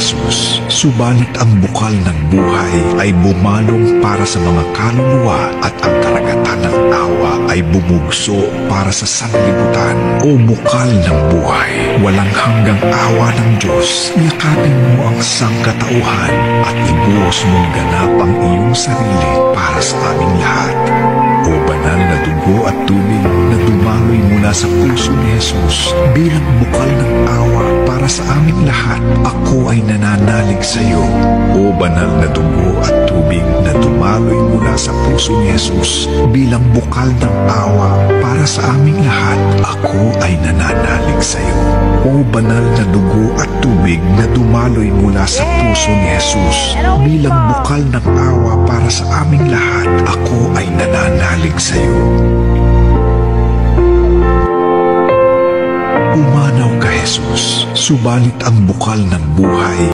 Jesus. Subalit ang bukal ng buhay ay bumanong para sa mga kaluluwa at ang karagatan ng awa ay bumugso para sa sanlibutan. O bukal ng buhay, walang hanggang awa ng Diyos, yakapin mo ang sangkatauhan at ibuhos mong ganap ang iyong sarili para sa aming lahat. O banal na dugo at tubig na dumaloy mula sa puso ni Jesus bilang bukal ng awa para sa aming lahat, ako ay nananalig sa iyo. O banal na dugo at tubig na dumaloy mula sa puso ni Jesus bilang bukal ng awa para sa aming lahat, ako ay nananalig sa iyo. O banal na dugo at tubig na dumaloy mula sa puso ni Jesus bilang bukal ng awa para sa aming lahat, ako ay nananalig sa iyo. Umanaw ka, Jesus, subalit ang bukal ng buhay